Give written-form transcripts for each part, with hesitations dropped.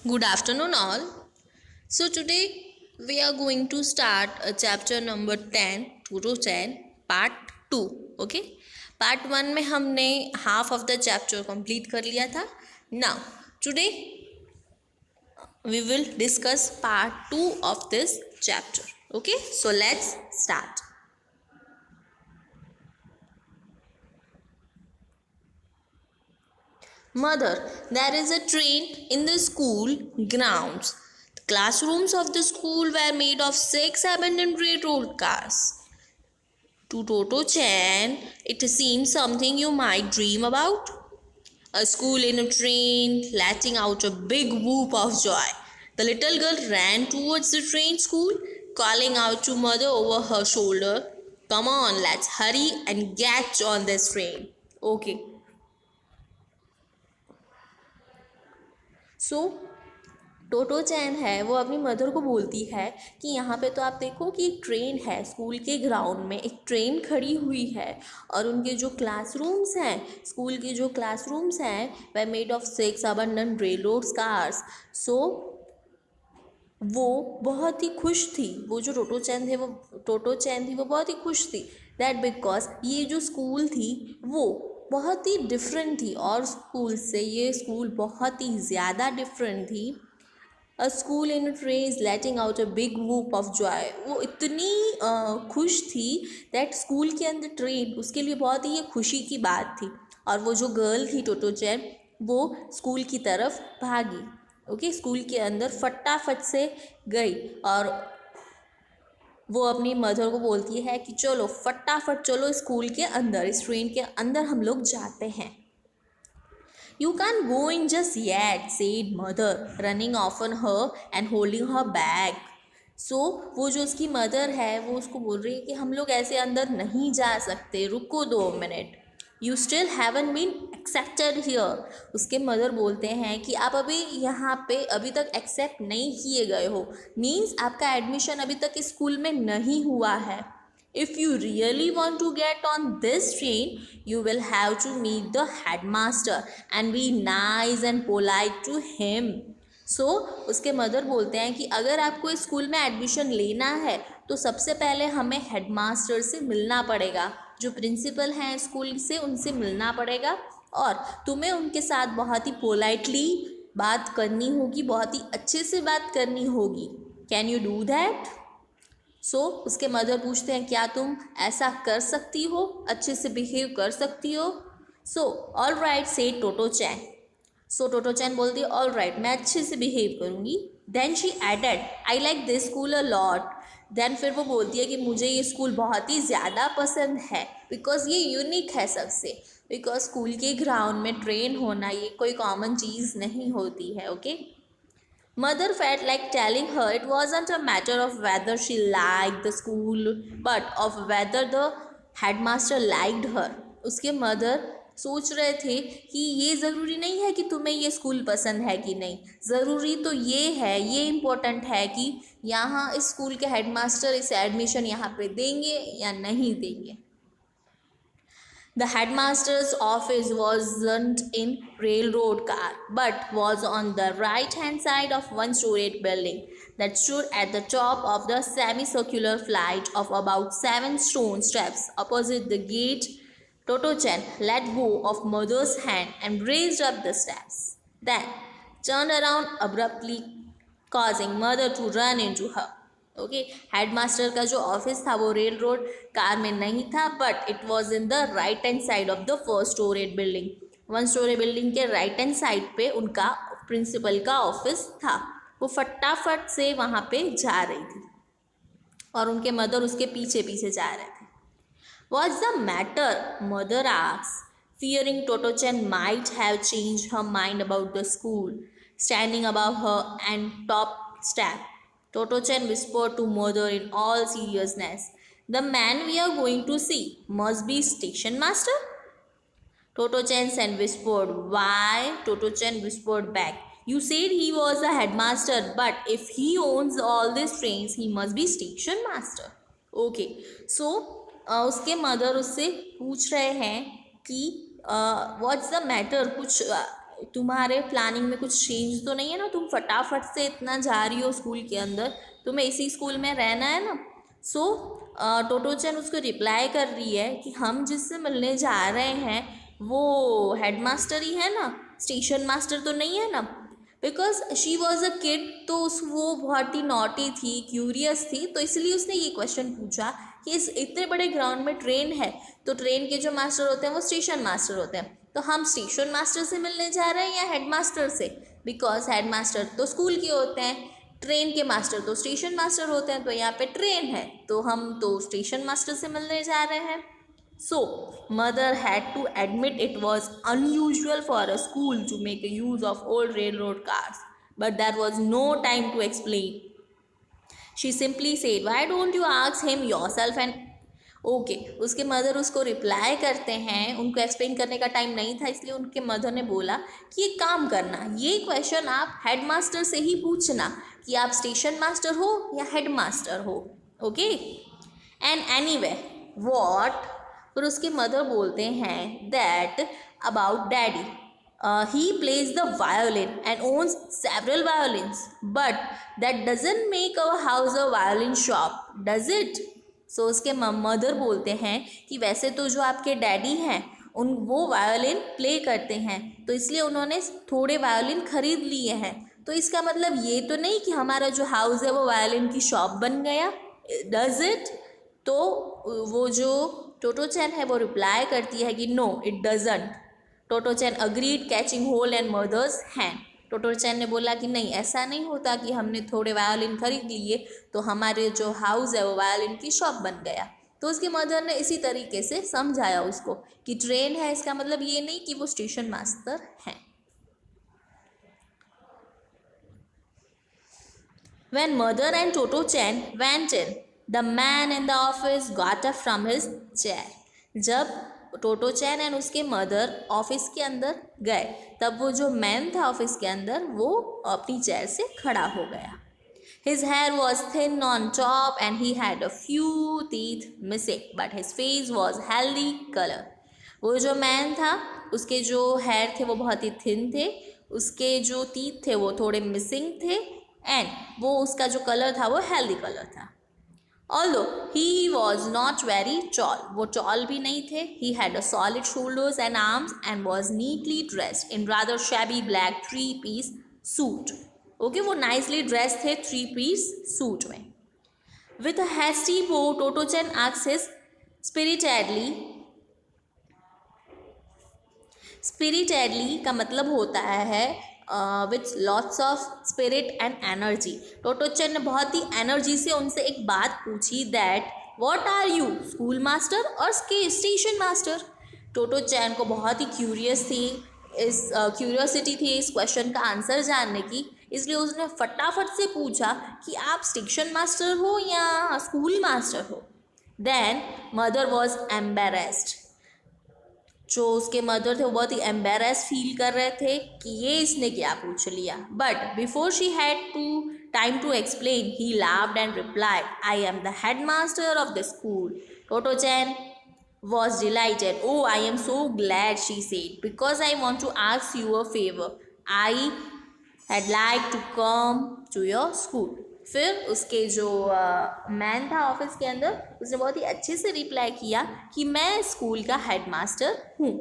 Good afternoon, all. So, today we are going to start a chapter number 10, 2 to 10, part 2. Okay, part 1 में हमने half of the chapter complete कर लिया था. Now, today we will discuss part 2 of this chapter. Okay, so let's start. Mother, there is a train in the school grounds. The classrooms of the school were made of 6 abandoned railroad cars. To Toto Chan, it seems something you might dream about. A school in a train, letting out a big whoop of joy. The little girl ran towards the train school, calling out to mother over her shoulder, "Come on, let's hurry and get on this train." Okay. So Totto चैन है वो अपनी mother को बोलती है कि यहाँ पे तो आप देखो कि एक ट्रेन है, स्कूल के ग्राउंड में एक ट्रेन खड़ी हुई है और उनके जो क्लासरूम्स हैं, स्कूल के जो क्लासरूम्स हैं वह made of 6 abandon railroad cars. So वो बहुत ही खुश थी. वो जो टोटो चैन थी वो बहुत ही खुश थी. दैट बिकॉज ये जो स्कूल थी वो बहुत ही डिफरेंट थी और स्कूल से ये स्कूल बहुत ही ज़्यादा डिफरेंट थी. अ school in train is letting out a big whoop of Joy. वो इतनी खुश थी दैट स्कूल के अंदर ट्रेन उसके लिए बहुत ही ये खुशी की बात थी. और वो जो गर्ल थी टोटो चैन वो स्कूल की तरफ भागी. ओके, स्कूल के अंदर फटाफट से गई और वो अपनी मदर को बोलती है कि चलो फटाफट चलो स्कूल के अंदर, इस ट्रेन के अंदर हम लोग जाते हैं. You can't go in just yet, said mother, running off on her and holding her bag. So वो जो उसकी मदर है वो उसको बोल रही है कि हम लोग ऐसे अंदर नहीं जा सकते, रुको 2 minute. You still haven't been accepted here. उसके मदर बोलते हैं कि आप अभी यहाँ पे अभी तक एक्सेप्ट नहीं किए गए हो. मीन्स आपका एडमिशन अभी तक स्कूल में नहीं हुआ है. If you really want to get on this train, you will have to meet the headmaster and be nice and polite to him. So, उसके मदर बोलते हैं कि अगर आपको इस स्कूल में एडमिशन लेना है तो सबसे पहले हमें हेडमास्टर से मिलना पड़ेगा, जो प्रिंसिपल हैं स्कूल से उनसे मिलना पड़ेगा और तुम्हें उनके साथ बहुत ही पोलाइटली बात करनी होगी, बहुत ही अच्छे से बात करनी होगी. Can you do that? So उसके मदर पूछते हैं क्या तुम ऐसा कर सकती हो, अच्छे से बिहेव कर सकती हो? So all right said Totto chan. So Totto chan बोलती है ऑल राइट, मैं अच्छे से बिहेव करूँगी. Then she added I like this school a lot. देन फिर वो बोलती है कि मुझे ये स्कूल बहुत ही ज़्यादा पसंद है बिकॉज ये यूनिक है सबसे. बिकॉज स्कूल के ग्राउंड में ट्रेन होना ये कोई कॉमन चीज़ नहीं होती है. Okay. Mother felt like telling her it wasn't a matter of whether she liked the school but of whether the headmaster liked her. उसके मदर सोच रहे थे कि ये ज़रूरी नहीं है कि तुम्हें ये स्कूल पसंद है कि नहीं, ज़रूरी तो ये है, ये इम्पोर्टेंट है कि यहाँ इस स्कूल के हेडमास्टर इसे एडमिशन यहाँ पे देंगे या नहीं देंगे. The headmaster's office wasn't in railroad car, but was on the right-hand side of one-storied building that stood at the top of the semicircular flight of about 7 stone steps opposite the gate. Toto Chan let go of mother's hand and raised up the steps, then turned around abruptly, causing mother to run into her. Okay, headmaster का जो office था वो rail road car में नहीं था but it was in the right hand side of the first storeyed building. 1 story building के right hand side पे उनका प्रिंसिपल का ऑफिस था. वो फटाफट से वहाँ पे जा रही थी और उनके मदर उसके पीछे पीछे जा रहे थे. What's the matter? Mother asked, fearing Toto Chan might have changed her mind about the school. Standing above her and top step, Toto Chan whispered to mother in all seriousness, "The man we are going to see must be station master." Toto Chan whispered. Why? Toto Chan whispered back. You said he was a headmaster, but if he owns all these trains, he must be station master. Okay, so उसके mother उससे पूछ रहे हैं कि what's the matter, कुछ तुम्हारे planning में कुछ चेंज तो नहीं है ना, तुम फटाफट से इतना जा रही हो स्कूल के अंदर, तुम्हें इसी स्कूल में रहना है ना। सो टोटो-चैन उसको रिप्लाई कर रही है कि हम जिससे मिलने जा रहे हैं वो हेडमास्टर ही है ना, स्टेशन मास्टर तो नहीं है ना। Because she was a kid, तो वो बहुत ही नॉटी थी, क्यूरियस थी, तो इसलिए उसने ये क्वेश्चन पूछा कि इस इतने बड़े ग्राउंड में ट्रेन है, तो ट्रेन के जो मास्टर होते हैं वो स्टेशन मास्टर होते हैं, तो हम स्टेशन मास्टर से मिलने जा रहे हैं या हेडमास्टर से। बिकॉज हेडमास्टर तो स्कूल के होते हैं, ट्रेन के मास्टर तो स्टेशन मास्टर होते हैं, तो यहाँ पे ट्रेन है तो हम तो स्टेशन मास्टर से मिलने जा रहे हैं। So, mother had to admit it was unusual for a school to make a use of old railroad cars, but there was no time to explain. She simply said, "Why don't you ask him yourself?" And okay उसके mother उसको reply करते हैं, उनको explain करने का time नहीं था, इसलिए उनके मदर ने बोला कि एक काम करना, ये क्वेश्चन आप हेड मास्टर से ही पूछना कि आप स्टेशन मास्टर हो या हेड मास्टर हो। ओके एंड एनीवे व्हाट, फिर उसके मदर बोलते हैं that about daddy, he plays the violin and owns several violins, but that doesn't make our house a violin shop, does it? So उसके mother बोलते हैं कि वैसे तो जो आपके डैडी हैं उन वो वायोलिन प्ले करते हैं, तो इसलिए उन्होंने थोड़े वायोलिन खरीद लिए हैं, तो इसका मतलब ये तो नहीं कि हमारा जो हाउस है वो वायोलिन की शॉप बन गया, डज इट? तो वो जो टोटो-चैन है वो रिप्लाई करती है कि no it doesn't. Totto-chan agreed catching hold and mother's hand. Totto-chan ने बोला कि नहीं, ऐसा नहीं होता कि हमने थोड़े वायोलिन खरीद लिए तो हमारे जो हाउस है वो वायोलिन की शॉप बन गया। तो उसकी मदर ने इसी तरीके से समझाया उसको कि ट्रेन है इसका मतलब ये नहीं कि वो स्टेशन मास्टर हैं। When mother and Toto-chan went in, the man in the office got up from his chair. जब टोटो-चैन एंड उसके मदर ऑफिस के अंदर गए, तब वो जो मैन था ऑफिस के अंदर वो अपनी चेयर से खड़ा हो गया। His hair was thin on top and he had a few teeth missing, but his face was healthy color. वो जो मैन था उसके जो हेयर थे वो बहुत ही थिन थे, उसके जो टीथ थे वो थोड़े मिसिंग थे, एंड वो उसका जो कलर था वो हेल्दी कलर था। Although he was not very tall, वो tall भी नहीं थे, he had a solid shoulders and arms and was neatly dressed in rather shabby black three-piece suit. Okay, वो nicely dressed थे three-piece suit में। With a hasty bow, Toto-chan asked his spiritedly का मतलब होता है with lots of spirit and energy. Totto-chan ने बहुत ही एनर्जी से उनसे एक बात पूछी that what are you, school master और स्टेशन मास्टर। टोटो-चैन को बहुत ही क्यूरियोसिटी थी इस क्वेश्चन का आंसर जानने की, इसलिए उसने फटाफट से पूछा कि आप स्टेशन मास्टर हो या स्कूल मास्टर हो। देन मदर वॉज एम्बेरेस्ड, जो उसके मदर थे वो बहुत ही एम्बेरस फील कर रहे थे कि ये इसने क्या पूछ लिया। But before she had time to explain he laughed and replied, I am the head master of the school. Totto-chan was delighted. Oh, I am so glad, she said, because I want to ask you a favor. I had like to come to your school. फिर उसके जो man था office के अंदर उसने बहुत ही अच्छे से रिप्लाई किया कि मैं स्कूल का हेड मास्टर हूँ।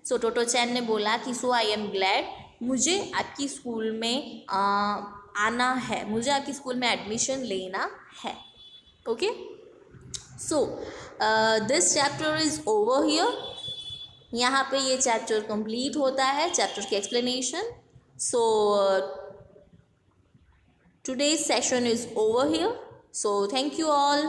सो टोटो-चैन ने बोला कि सो आई एम ग्लैड, मुझे आपकी स्कूल में आना है, मुझे आपकी स्कूल में एडमिशन लेना है। Okay, so this chapter is over here. यहाँ पे ये चैप्टर कंप्लीट होता है, चैप्टर की explanation. So today's session is over here. So thank you all.